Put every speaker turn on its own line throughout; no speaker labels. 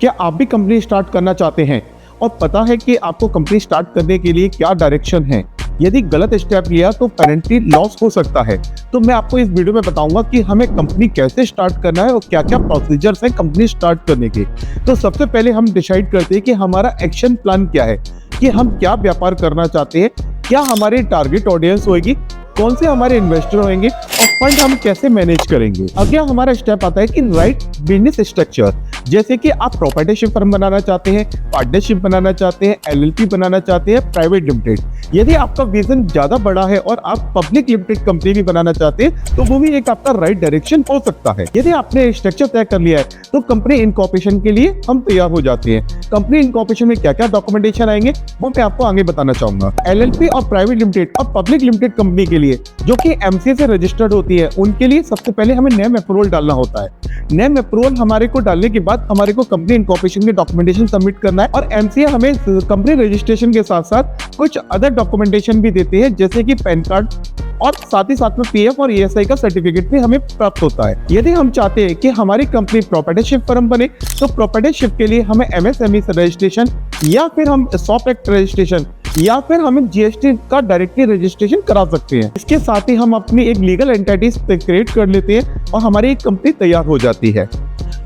क्या आप भी कंपनी स्टार्ट करना चाहते हैं और पता है कि आपको कंपनी स्टार्ट करने के लिए क्या डायरेक्शन है? यदि गलत स्टेप लिया तो पेनल्टी लॉस हो सकता है। तो मैं आपको इस वीडियो में बताऊंगा कि हमें कंपनी कैसे स्टार्ट करना है और क्या क्या प्रोसीजर्स हैं कंपनी स्टार्ट करने के। तो सबसे पहले हम डिसाइड करते हैं कि हमारा एक्शन प्लान क्या है, कि हम क्या व्यापार करना चाहते हैं, क्या हमारी टारगेट ऑडियंस होगी, कौन से हमारे इन्वेस्टर होंगे और फंड हम कैसे मैनेज करेंगे। अगला हमारा स्टेप आता है कि राइट बिजनेस स्ट्रक्चर, जैसे कि आप प्रॉपर्टीशिप फर्म बनाना चाहते हैं, पार्टनरशिप बनाना चाहते हैं, एलएलपी बनाना चाहते हैं, प्राइवेट लिमिटेड। यदि आपका विजन ज्यादा बड़ा है और आप पब्लिक लिमिटेड कंपनी भी बनाना चाहते हैं तो वो भी एक आपका राइट डायरेक्शन हो सकता है। यदि आपने स्ट्रक्चर तय कर लिया है तो कंपनी इनकॉर्पोरेशन के लिए हम तैयार हो जाते हैं। कंपनी इनकॉर्पोरेशन में क्या क्या डॉक्यूमेंटेशन आएंगे वो मैं आपको आगे बताना चाहूंगा। एलएलपी और प्राइवेट लिमिटेड और पब्लिक लिमिटेड कंपनी के लिए जो कि एमसीए से रजिस्टर्ड होती है, उनके लिए सबसे पहले हमें नेम अप्रूवल डालना होता है। नेम अप्रूवल हमारे को डालने के बाद हमारे को कंपनी इनकॉर्पोरेशन के डॉक्यूमेंटेशन सबमिट करना है और एमसीए हमें कंपनी रजिस्ट्रेशन के साथ साथ कुछ अदर डॉक्यूमेंटेशन भी देते हैं, जैसे कि पैन कार्ड और साथ ही साथ में पीएफ और ईएसआई का सर्टिफिकेट भी हमें प्राप्त होता है। यदि हम चाहते हैं कि हमारी कंपनी प्रॉपर्टीशिप फर्म बने तो प्रॉपर्टीशिप के लिए हमें एमएसएमई रजिस्ट्रेशन या फिर हम शॉप एक्ट रजिस्ट्रेशन या फिर हमें जीएसटी का डायरेक्टली रजिस्ट्रेशन करा सकते हैं। इसके साथ ही हम अपनी एक लीगल एंटिटीज क्रिएट कर लेते हैं और हमारी एक कंपनी तैयार हो जाती है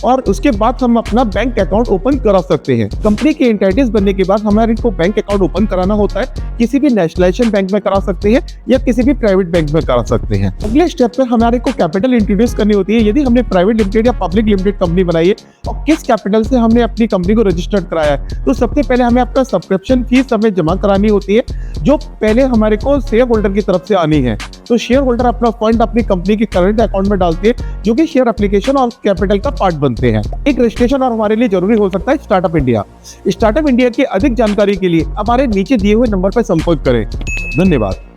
और उसके बाद हम अपना बैंक अकाउंट ओपन करा सकते हैं। कंपनी की एंटिटीज बनने के बाद हमारे को बैंक अकाउंट ओपन कराना होता है, किसी भी नेशनलाइजेशन बैंक में करा सकते हैं या किसी भी प्राइवेट बैंक में करा सकते हैं। अगले स्टेप पे हमारे को कैपिटल इंट्रोड्यूस करनी होती है। यदि हमने प्राइवेट लिमिटेड या पब्लिक लिमिटेड कंपनी बनाई है और किस कैपिटल से हमने अपनी कंपनी को रजिस्टर्ड कराया है, तो सबसे पहले हमें आपका सब्सक्रिप्शन फीस हमें जमा करानी होती है, जो पहले हमारे को शेयर होल्डर की तरफ से आनी है। तो शेयर होल्डर अपना फंड अपनी कंपनी के करंट अकाउंट में डालते हैं, जो कि शेयर एप्लीकेशन और कैपिटल का पार्ट बनते हैं। एक रजिस्ट्रेशन और हमारे लिए जरूरी हो सकता है स्टार्टअप इंडिया। स्टार्टअप इंडिया की अधिक जानकारी के लिए हमारे नीचे दिए हुए नंबर पर संपर्क करें। धन्यवाद।